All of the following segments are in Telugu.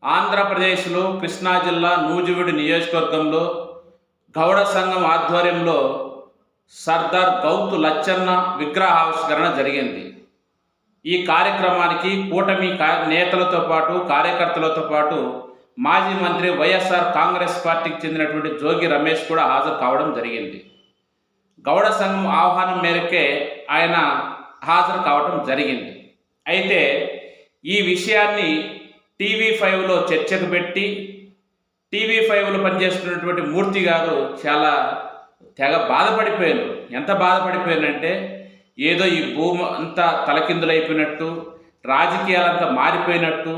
ఆంధ్రప్రదేశ్లో కృష్ణా జిల్లా నూజివీడు నియోజకవర్గంలో గౌడ సంఘం ఆధ్వర్యంలో సర్దార్ గౌతు లచ్చన్న విగ్రహావిష్కరణ జరిగింది. ఈ కార్యక్రమానికి కూటమి నేతలతో పాటు కార్యకర్తలతో పాటు మాజీ మంత్రి వైఎస్ఆర్ కాంగ్రెస్ పార్టీకి చెందినటువంటి జోగి రమేష్ కూడా హాజరు కావడం జరిగింది. గౌడ సంఘం ఆహ్వానం మేరకే ఆయన హాజరు కావడం జరిగింది. అయితే ఈ విషయాన్ని టీవీ5లో చర్చకు పెట్టి టీవీ5లో పనిచేస్తున్నటువంటి మూర్తి గారు చాలా తెగ బాధపడిపోయారు. ఎంత బాధపడిపోయారంటే ఏదో ఈ భూమి అంతా తలకిందులైపోయినట్టు, రాజకీయాలంతా మారిపోయినట్టు,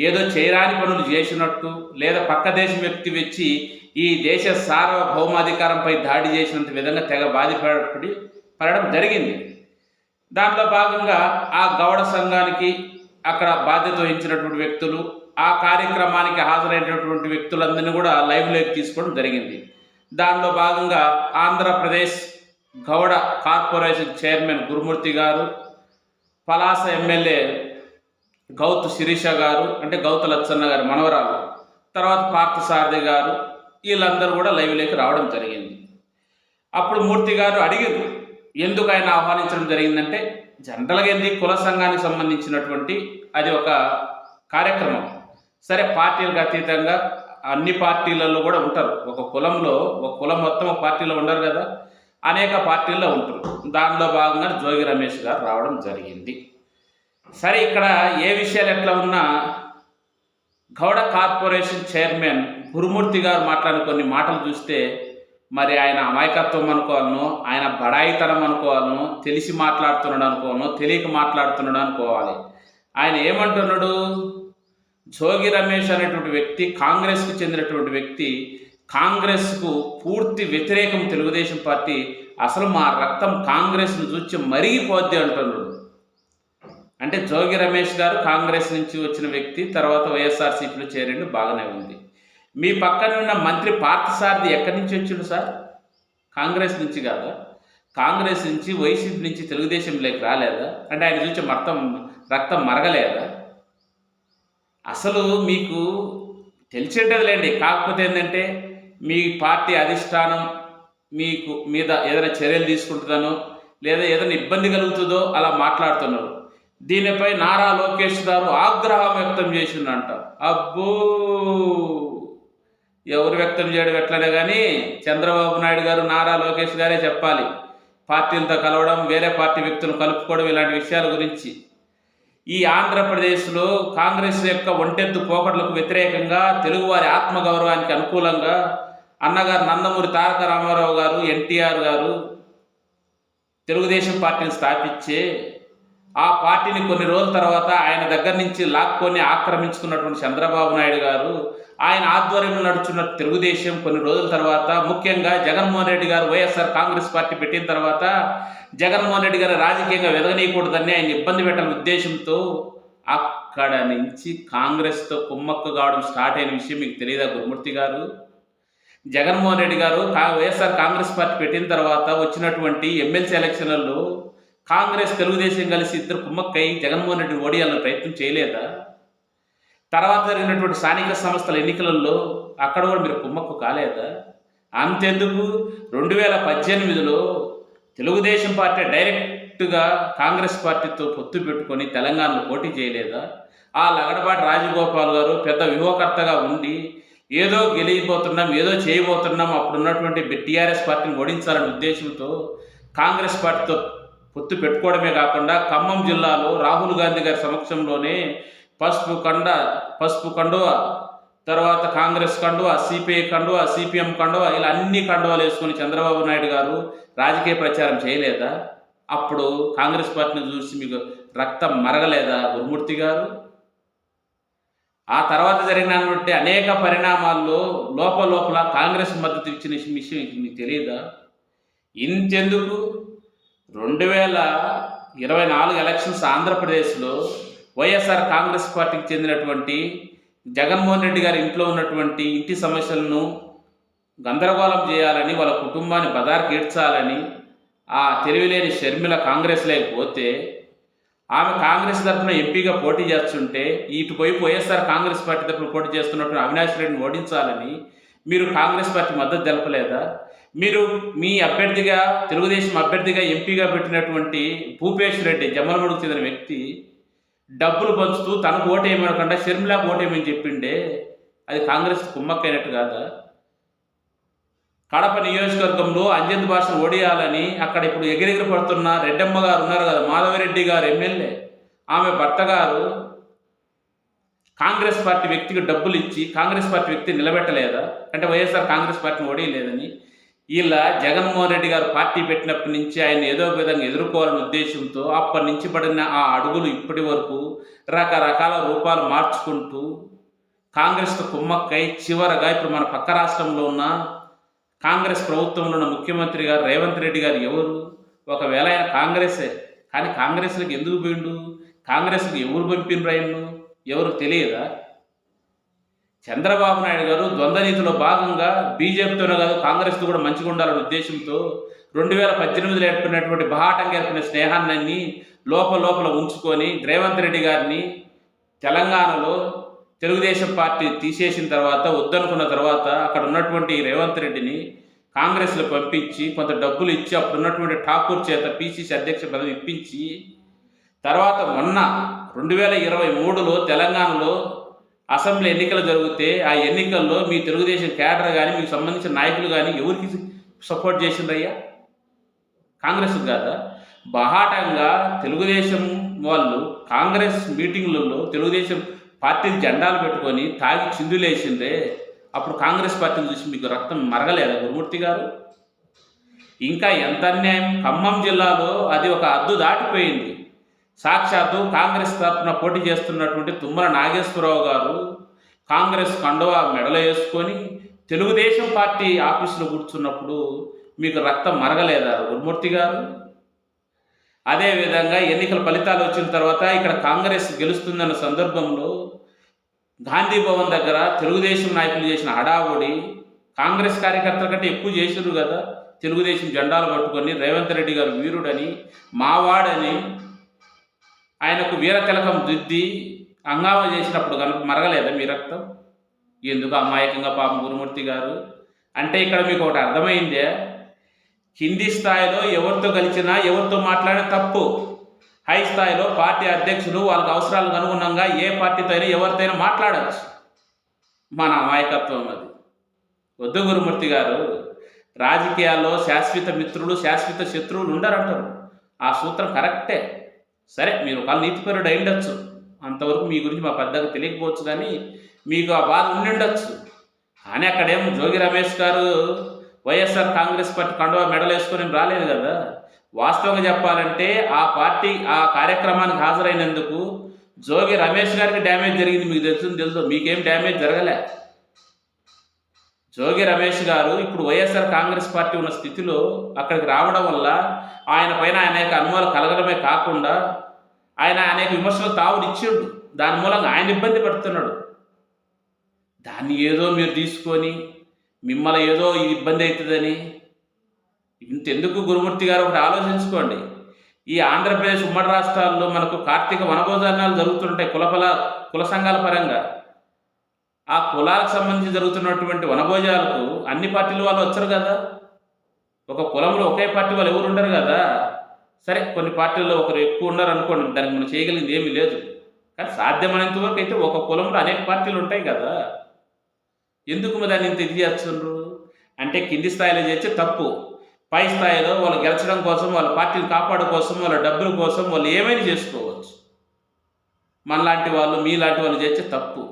ఏదో చేయరాని పనులు చేసినట్టు, లేదా పక్క దేశం వ్యక్తి వచ్చి ఈ దేశ సార్వభౌమాధికారంపై దాడి చేసినంత విధంగా తెగ పడడం జరిగింది. దాంట్లో భాగంగా ఆ గౌడ సంఘానికి అక్కడ బాధ్యత వహించినటువంటి వ్యక్తులు, ఆ కార్యక్రమానికి హాజరైనటువంటి వ్యక్తులందరినీ కూడా లైవ్లోకి తీసుకోవడం జరిగింది. దానిలో భాగంగా ఆంధ్రప్రదేశ్ గౌడ కార్పొరేషన్ చైర్మన్ గురుమూర్తి గారు, పలాస ఎమ్మెల్యే గౌతు శిరీష గారు, అంటే గౌతు లచ్చన్న గారి మనవరాలు, తర్వాత పార్థసారథి గారు, వీళ్ళందరూ కూడా లైవ్లోకి రావడం జరిగింది. అప్పుడు మూర్తి గారు అడిగారు ఎందుకు ఆయన ఆహ్వానించడం జరిగిందంటే, జనరల్గా ఏంది కుల సంఘానికి సంబంధించినటువంటి అది ఒక కార్యక్రమం. సరే, పార్టీలకు అతీతంగా అన్ని పార్టీలలో కూడా ఉంటారు. ఒక కులంలో ఒక కులం మొత్తం ఒక పార్టీలో ఉండరు కదా, అనేక పార్టీల్లో ఉంటారు. దానిలో భాగంగా జోగి రమేష్ గారు రావడం జరిగింది. సరే, ఇక్కడ ఏ విషయాలు ఎట్లా ఉన్నా గౌడ కార్పొరేషన్ చైర్మన్ గురుమూర్తి గారు మాట్లాడిన కొన్ని మాటలు చూస్తే మరి ఆయన అమాయకత్వం అనుకోవాలనో, ఆయన బడాయితనం అనుకోవాలనో, తెలిసి మాట్లాడుతున్నాడు అనుకోవాలనో, తెలియక మాట్లాడుతున్నాడు అనుకోవాలి. ఆయన ఏమంటున్నాడు, జోగి రమేష్ అనేటువంటి వ్యక్తి కాంగ్రెస్కు చెందినటువంటి వ్యక్తి, కాంగ్రెస్కు పూర్తి వ్యతిరేకం తెలుగుదేశం పార్టీ, అసలు మా రక్తం కాంగ్రెస్ను చూచి మరిగిపోద్ది అంటున్నాడు. అంటే జోగి రమేష్ గారు కాంగ్రెస్ నుంచి వచ్చిన వ్యక్తి, తర్వాత వైఎస్ఆర్సీపీలో చేరిండు, బాగానే ఉంది. మీ పక్కన ఉన్న మంత్రి పార్థసారథి ఎక్కడి నుంచి వచ్చిండు సార్? కాంగ్రెస్ నుంచి కాదా? కాంగ్రెస్ నుంచి, వైసీపీ నుంచి తెలుగుదేశంలోకి రాలేదా? అంటే ఆయన చూసి రక్తం మరగలేదా? అసలు మీకు తెలిసేటదిలేండి. కాకపోతే ఏంటంటే మీ పార్టీ అధిష్టానం మీకు మీద ఏదైనా చర్యలు తీసుకుంటుందనో, లేదా ఏదైనా ఇబ్బంది కలుగుతుందో అలా మాట్లాడుతున్నారు. దీనిపై నారా లోకేష్ గారు ఆగ్రహం వ్యక్తం చేసిందంట. అబ్బో, ఎవరు వ్యక్తం చేయడం ఎట్లనే కానీ చంద్రబాబు నాయుడు గారు, నారా లోకేష్ గారే చెప్పాలి. పార్టీలతో కలవడం, వేరే పార్టీ వ్యక్తులను కలుపుకోవడం, ఇలాంటి విషయాల గురించి. ఈ ఆంధ్రప్రదేశ్లో కాంగ్రెస్ యొక్క ఒంటెత్తు పోకడలకు వ్యతిరేకంగా, తెలుగువారి ఆత్మగౌరవానికి అనుకూలంగా అన్నగారు నందమూరి తారక రామారావు గారు, ఎన్టీఆర్ గారు తెలుగుదేశం పార్టీని స్థాపించే, ఆ పార్టీని కొన్ని రోజుల తర్వాత ఆయన దగ్గర నుంచి లాక్కొని ఆక్రమించుకున్నటువంటి చంద్రబాబు నాయుడు గారు, ఆయన ఆధ్వర్యంలో నడుచున్న తెలుగుదేశం కొన్ని రోజుల తర్వాత, ముఖ్యంగా జగన్మోహన్ రెడ్డి గారు వైఎస్ఆర్ కాంగ్రెస్ పార్టీ పెట్టిన తర్వాత జగన్మోహన్ రెడ్డి గారు రాజకీయంగా వెదగనీయకూడదని ఆయన ఇబ్బంది పెట్టాలని ఉద్దేశంతో అక్కడ నుంచి కాంగ్రెస్తో కుమ్మక్కు కావడం స్టార్ట్ అయిన విషయం మీకు తెలియదా గురుమూర్తి గారు? జగన్మోహన్ రెడ్డి గారు వైఎస్ఆర్ కాంగ్రెస్ పార్టీ పెట్టిన తర్వాత వచ్చినటువంటి ఎమ్మెల్సీ ఎలక్షన్లలో కాంగ్రెస్ తెలుగుదేశం కలిసి ఇద్దరు కుమ్మక్కై జగన్మోహన్ రెడ్డి ఓడియాలని ప్రయత్నం చేయలేదా? తర్వాత జరిగినటువంటి స్థానిక సంస్థల ఎన్నికలలో అక్కడ కూడా మీరు కుమ్మక్కు కాలేదా? అంతెందుకు 2018లో తెలుగుదేశం పార్టీ డైరెక్ట్గా కాంగ్రెస్ పార్టీతో పొత్తు పెట్టుకొని తెలంగాణలో పోటీ చేయలేదా? ఆ లగడపాటి రాజగోపాల్ గారు పెద్ద వ్యూహకర్తగా ఉండి ఏదో గెలిగిపోతున్నాం, ఏదో చేయబోతున్నాం, అప్పుడున్నటువంటి టీఆర్ఎస్ పార్టీని ఓడించాలనే ఉద్దేశంతో కాంగ్రెస్ పార్టీతో పొత్తు పెట్టుకోవడమే కాకుండా ఖమ్మం జిల్లాలో రాహుల్ గాంధీ గారి సమక్షంలోనే పసుపు కండువ, తర్వాత కాంగ్రెస్ కండువ, సిపిఐ కండువ, సిపిఎం కండువ, ఇలా అన్ని కండువాలు వేసుకొని చంద్రబాబు నాయుడు గారు రాజకీయ ప్రచారం చేయలేదా? అప్పుడు కాంగ్రెస్ పార్టీని చూసి మీకు రక్తం మరగలేదా గురుమూర్తి గారు? ఆ తర్వాత జరిగినటువంటి అనేక పరిణామాల్లో లోపల కాంగ్రెస్ మద్దతు ఇచ్చిన విషయం మీకు తెలియదా? ఇంతెందుకు 2024 ఎలక్షన్స్ ఆంధ్రప్రదేశ్లో వైఎస్ఆర్ కాంగ్రెస్ పార్టీకి చెందినటువంటి జగన్మోహన్ రెడ్డి గారి ఇంట్లో ఉన్నటువంటి ఇంటి సమస్యలను గందరగోళం చేయాలని, వాళ్ళ కుటుంబాన్ని బజార్కి ఈడ్చాలని ఆ తెలివిలేని షర్మిల కాంగ్రెస్ లేకపోతే ఆమె కాంగ్రెస్ తరఫున ఎంపీగా పోటీ చేస్తుంటే ఇటువైపు వైఎస్ఆర్ కాంగ్రెస్ పార్టీ తరఫున పోటీ చేస్తున్నటువంటి అవినాష్ రెడ్డిని ఓడించాలని మీరు కాంగ్రెస్ పార్టీ మద్దతు తెలపలేదా? మీరు మీ అభ్యర్థిగా తెలుగుదేశం అభ్యర్థిగా ఎంపీగా పెట్టినటువంటి భూపేష్ రెడ్డి జమ్మలమడుగు చెందిన వ్యక్తి డబ్బులు పంచుతూ తనకు ఓటేయమనకుండా షర్మిలాకు ఓటేయమని చెప్పిండే అది కాంగ్రెస్ కుమ్మక్కైనట్టు కాదా? కడప నియోజకవర్గంలో అంజద్ భాషను ఓడియాలని అక్కడ ఇప్పుడు ఎగిరెగిరి పడుతున్న రెడ్డమ్మ గారు ఉన్నారు కదా, మాధవరెడ్డి గారు ఎమ్మెల్యే, ఆమె భర్త గారు కాంగ్రెస్ పార్టీ వ్యక్తికి డబ్బులు ఇచ్చి కాంగ్రెస్ పార్టీ వ్యక్తి నిలబెట్టలేదా? అంటే వైఎస్ఆర్ కాంగ్రెస్ పార్టీని ఓడియలేదని. ఇలా జగన్మోహన్ రెడ్డి గారు పార్టీ పెట్టినప్పటి నుంచి ఆయన ఏదో ఒక విధంగా ఎదుర్కోవాలనే ఉద్దేశంతో అప్పటి నుంచి పడిన ఆ అడుగులు ఇప్పటి వరకు రకరకాల రూపాలు మార్చుకుంటూ కాంగ్రెస్తో కుమ్మక్కై చివరగా ఇప్పుడు మన పక్క రాష్ట్రంలో ఉన్న కాంగ్రెస్ ప్రభుత్వంలో ఉన్న ముఖ్యమంత్రి గారు రేవంత్ రెడ్డి గారు ఎవరు? ఒకవేళ ఆయన కాంగ్రెసే, కానీ కాంగ్రెస్లకు ఎందుకు పోయిండు? కాంగ్రెస్కి ఎవరు పంపినరు ఆయన్ను? ఎవరు తెలియదా? చంద్రబాబు నాయుడు గారు ద్వంద్వ నీతిలో భాగంగా బీజేపీతోనే కాదు కాంగ్రెస్తో కూడా మంచిగా ఉండాలనే ఉద్దేశంతో 2018లో ఏర్పడినటువంటి బహాటంగా ఏర్పడిన స్నేహాన్ని లోపల ఉంచుకొని రేవంత్ రెడ్డి గారిని తెలంగాణలో తెలుగుదేశం పార్టీ తీసేసిన తర్వాత వద్దనుకున్న తర్వాత అక్కడ ఉన్నటువంటి రేవంత్ రెడ్డిని కాంగ్రెస్లో పంపించి కొంత డబ్బులు ఇచ్చి అప్పుడు ఉన్నటువంటి ఠాకూర్ చేత పిసిసి అధ్యక్ష పదవి ఇప్పించి తర్వాత మొన్న 2023లో తెలంగాణలో అసెంబ్లీ ఎన్నికలు జరిగితే ఆ ఎన్నికల్లో మీ తెలుగుదేశం క్యాడర్ కానీ మీకు సంబంధించిన నాయకులు కానీ ఎవరికి సపోర్ట్ చేసిండ్రయ్యా? కాంగ్రెస్కి కాదా? బహాటంగా తెలుగుదేశం వాళ్ళు కాంగ్రెస్ మీటింగ్లలో తెలుగుదేశం పార్టీ జెండాలు పెట్టుకొని తాగి చిందులేసిందే, అప్పుడు కాంగ్రెస్ పార్టీని చూసి మీకు రక్తం మరగలేదా గురుమూర్తి గారు? ఇంకా ఎంత అన్యాయం! ఖమ్మం జిల్లాలో అది ఒక హద్దు దాటిపోయింది. సాక్షాత్తు కాంగ్రెస్ తరఫున పోటీ చేస్తున్నటువంటి తుమ్మల నాగేశ్వరరావు గారు కాంగ్రెస్ కండువా మెడలో వేసుకొని తెలుగుదేశం పార్టీ ఆఫీసులో కూర్చున్నప్పుడు మీకు రక్తం మరగలేదా గురుమూర్తి గారు? అదేవిధంగా ఎన్నికల ఫలితాలు వచ్చిన తర్వాత ఇక్కడ కాంగ్రెస్ గెలుస్తుందన్న సందర్భంలో గాంధీ భవన్ దగ్గర తెలుగుదేశం నాయకులు చేసిన హడావుడి కాంగ్రెస్ కార్యకర్తల కంటే ఎక్కువ చేసిరు కదా. తెలుగుదేశం జెండాలు పట్టుకొని రేవంత్ రెడ్డి గారు వీరుడని మావాడని ఆయనకు వీర తిలకం దిద్ది హంగామా చేసినప్పుడు కనుక మరగలేదా మీ రక్తం? ఎందుకు అమాయకంగా పాపం గురుమూర్తి గారు? అంటే ఇక్కడ మీకు ఒకటి అర్థమైందే, కింది స్థాయిలో ఎవరితో కలిసినా ఎవరితో మాట్లాడినా తప్పు, హై స్థాయిలో పార్టీ అధ్యక్షులు వాళ్ళకి అవసరాలకు అనుగుణంగా ఏ పార్టీతో అయినా ఎవరితో అయినా మాట్లాడచ్చు. మన అమాయకత్వం అది. వద్దు గురుమూర్తి గారు, రాజకీయాల్లో శాశ్వత మిత్రులు శాశ్వత శత్రువులు ఉండరంటారు. ఆ సూత్రం కరెక్టే. సరే, మీరు ఒక నీతిపరుడు అయి ఉండొచ్చు, అంతవరకు మీ గురించి మా పెద్దగా తెలియకపోవచ్చు, కానీ మీకు ఆ బాధ ఉండి ఉండొచ్చు. కానీ అక్కడేమో జోగి రమేష్ గారు వైఎస్ఆర్ కాంగ్రెస్ పార్టీ కండువా మెడల్ వేసుకొని రాలేదు కదా. వాస్తవంగా చెప్పాలంటే ఆ పార్టీ ఆ కార్యక్రమానికి హాజరైనందుకు జోగి రమేష్ గారికి డ్యామేజ్ జరిగింది. మీకు తెలుసు, మీకేం డ్యామేజ్ జరగలే. జోగి రమేష్ గారు ఇప్పుడు వైఎస్ఆర్ కాంగ్రెస్ పార్టీ ఉన్న స్థితిలో అక్కడికి రావడం వల్ల ఆయన పైన అనేక అనుమానాలు కలగడమే కాకుండా ఆయన అనేక విమర్శలు తావునిచ్చిండు. దాని మూలంగా ఆయన ఇబ్బంది పడుతున్నాడు. దాన్ని ఏదో మీరు తీసుకొని మిమ్మల్ని ఏదో ఇబ్బంది అవుతుందని ఇంతెందుకు గురుమూర్తి గారు ఒకటి ఆలోచించుకోండి. ఈ ఆంధ్రప్రదేశ్ ఉమ్మడి రాష్ట్రాల్లో మనకు కార్తీక వనభోజనాలు జరుగుతుంటాయి కుల సంఘాల పరంగా. ఆ కులాలకు సంబంధించి జరుగుతున్నటువంటి వనభోజనాలకు అన్ని పార్టీల వాళ్ళు వచ్చారు కదా. ఒక కులంలో ఒకే పార్టీ వాళ్ళు ఎవరు ఉండరు కదా. సరే, కొన్ని పార్టీల్లో ఒకరు ఎక్కువ ఉన్నారు అనుకోండి, దానికి మనం చేయగలిగింది ఏమీ లేదు. కానీ సాధ్యమైనంత వరకు అయితే ఒక కులంలో అనేక పార్టీలు ఉంటాయి కదా. ఎందుకు దాన్ని ఇంత ఇది చేస్తున్నారు అంటే కింది స్థాయిలో చేస్తే తప్పు, పై స్థాయిలో వాళ్ళు గెలిచడం కోసం, వాళ్ళ పార్టీని కాపాడు కోసం, వాళ్ళ డబ్బుల కోసం వాళ్ళు ఏమైనా చేసుకోవచ్చు. మనలాంటి వాళ్ళు మీలాంటి వాళ్ళు చేస్తే తప్పు.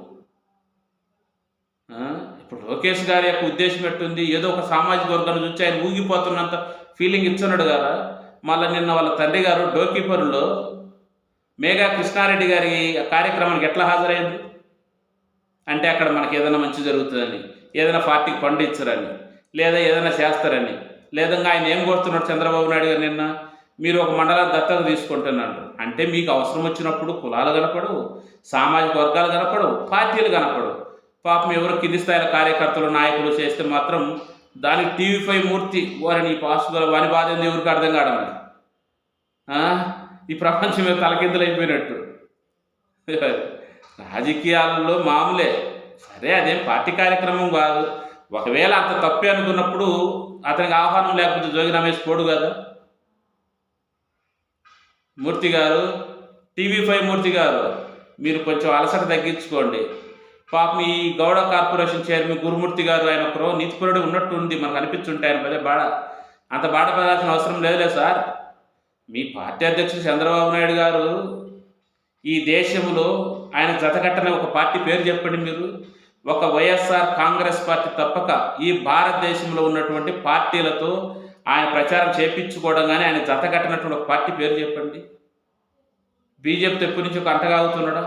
ఇప్పుడు లోకేష్ గారి యొక్క ఉద్దేశం ఎట్టుంది, ఏదో ఒక సామాజిక వర్గాన్ని చూసి ఆయన ఊగిపోతున్నంత ఫీలింగ్ ఇస్తున్నాడు కదా. మళ్ళీ నిన్న వాళ్ళ తండ్రి గారు డోకీపరులో మేఘా కృష్ణారెడ్డి గారి కార్యక్రమానికి ఎట్లా హాజరైంది అంటే అక్కడ మనకి ఏదైనా మంచి జరుగుతుందని, ఏదైనా పార్టీకి ఫండ్ ఇచ్చారని, లేదా ఏదైనా చేస్తారని, లేదా ఆయన ఏం కోరుతున్నాడు చంద్రబాబు నాయుడు గారు నిన్న, మీరు ఒక మండలాన్ని దత్తత తీసుకుంటున్నారు అంటే మీకు అవసరం వచ్చినప్పుడు కులాలు కనపడవు, సామాజిక వర్గాలు కనపడవు, పార్టీలు కనపడవు. పాపం ఎవరు కింది స్థాయిల కార్యకర్తలు నాయకులు చేస్తే మాత్రం దానికి టీవీ5 మూర్తి వారిని పాసుగా వారి బాధ ఎవరికి అర్థం కావడం. ఈ ప్రపంచమే తలకిందులైపోయినట్టు. రాజకీయాలలో మామూలే. సరే, అదేం పార్టీ కార్యక్రమం కాదు. ఒకవేళ అంత తప్పే అనుకున్నప్పుడు అతనికి ఆహ్వానం లేకపోతే జోగి రమేష్ పోడు కదా. మూర్తి గారు, TV5 మూర్తి గారు, మీరు కొంచెం అలసట తగ్గించుకోండి. పాపం ఈ గౌడ కార్పొరేషన్ చైర్మన్ గురుమూర్తి గారు, ఆయన ఒకరు నీతిపరుడు ఉన్నట్టు ఉంది మనకు అనిపించుంటే. ఆయన పదే అంత పడాల్సిన అవసరం లేదులే సార్. మీ పార్టీ అధ్యక్షుడు చంద్రబాబు నాయుడు గారు ఈ దేశంలో ఆయన జతకట్టని ఒక పార్టీ పేరు చెప్పండి మీరు. ఒక వైఎస్ఆర్ కాంగ్రెస్ పార్టీ తప్పక ఈ భారతదేశంలో ఉన్నటువంటి పార్టీలతో ఆయన ప్రచారం చేయించుకోవడం కానీ ఆయన జతకట్టినటువంటి ఒక పార్టీ పేరు చెప్పండి. బీజేపీ ఎప్పటి నుంచి ఒక అంటగాగుతున్నాడా?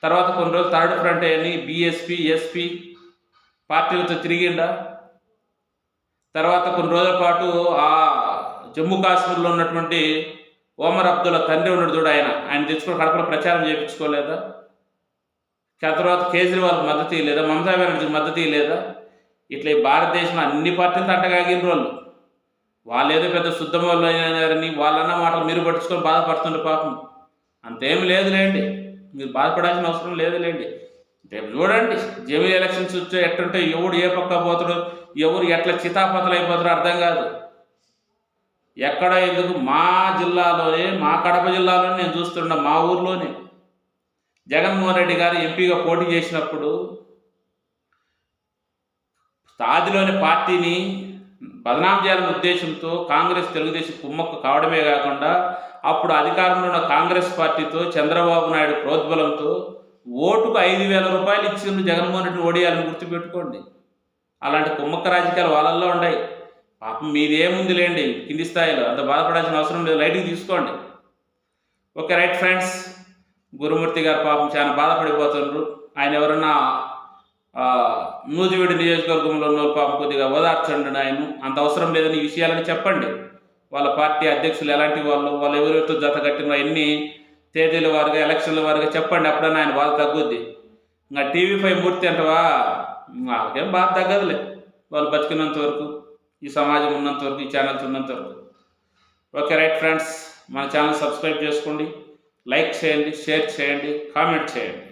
తర్వాత కొన్ని రోజులు థర్డ్ ఫ్రంట్ అని BSP, SP పార్టీలతో తిరిగిండా? తర్వాత కొన్ని రోజుల పాటు ఆ జమ్మూ కాశ్మీర్లో ఉన్నటువంటి ఓమర్ అబ్దుల్లా తండ్రి ఉన్నాడు చూడు, ఆయన తెచ్చుకుని కడపలో ప్రచారం చేయించుకోలేదా? తర్వాత కేజ్రీవాల్ మద్దతు ఇవ్వలేదా? మమతా బెనర్జీకి మద్దతు ఇవ్వలేదా? ఇట్లా ఈ భారతదేశంలో అన్ని పార్టీలతో అంటగాగిన వాళ్ళు. వాళ్ళు ఏదో పెద్ద శుద్ధం వాళ్ళు అయినారని వాళ్ళన్న మాటలు మీరు పట్టించుకొని బాధపడుతుండే. పాపం అంతేం లేదులేండి, మీరు బాధపడాల్సిన అవసరం లేదులేండి. రేపు చూడండి జమిలీ ఎలక్షన్స్ వచ్చే ఎట్టుంటే ఎవడు ఏ పక్క పోతాడు, ఎవరు ఎట్లా చితాపతలు అయిపోతారో అర్థం కాదు. ఎక్కడ ఎందుకు మా జిల్లాలోనే, మా కడప జిల్లాలోనే నేను చూస్తున్నా. మా ఊర్లోనే జగన్మోహన్ రెడ్డి గారు ఎంపీగా పోటీ చేసినప్పుడు ఆదిలోని పార్టీని బదనాం చేయాలనే ఉద్దేశంతో కాంగ్రెస్ తెలుగుదేశం కుమ్మక్కు కావడమే కాకుండా అప్పుడు అధికారంలో ఉన్న కాంగ్రెస్ పార్టీతో చంద్రబాబు నాయుడు ప్రోద్బలంతో ఓటుకు 5,000 రూపాయలు ఇచ్చిండు జగన్మోహన్ రెడ్డిని ఓడియాలని గుర్తుపెట్టుకోండి. అలాంటి కుమ్మక్క రాజకీయాలు వాళ్ళల్లో ఉన్నాయి. పాపం మీదేముంది లేండి కింది స్థాయిలో, అంత బాధపడాల్సిన అవసరం లేదు, లైట్గా తీసుకోండి. Okay, right friends. గురుమూర్తి గారు పాపం చాలా బాధపడిపోతున్నారు. ఆయన ఎవరన్నా నూజివీడు నియోజకవర్గంలో ఉన్న పాపం కొద్దిగా ఓదార్చండి. ఆయన అంత అవసరం లేదని ఈ విషయాలని చెప్పండి. వాళ్ళ పార్టీ అధ్యక్షులు ఎలాంటి వాళ్ళు ఎవరెవరితో జత కట్టిన ఎన్ని తేదీల వారుగా ఎలక్షన్ల వారుగా చెప్పండి. అప్పుడన్నా ఆయన బాధ తగ్గుద్ది. ఇంకా TV5 మూర్తి అంటవా, వాళ్ళకేం బాధ తగ్గదులే. వాళ్ళు బతికినంత వరకు, ఈ సమాజం ఉన్నంత వరకు, ఈ ఛానల్స్ ఉన్నంత వరకు. Okay, right friends. మన ఛానల్ సబ్స్క్రైబ్ చేసుకోండి, లైక్ చేయండి, షేర్ చేయండి, కామెంట్ చేయండి.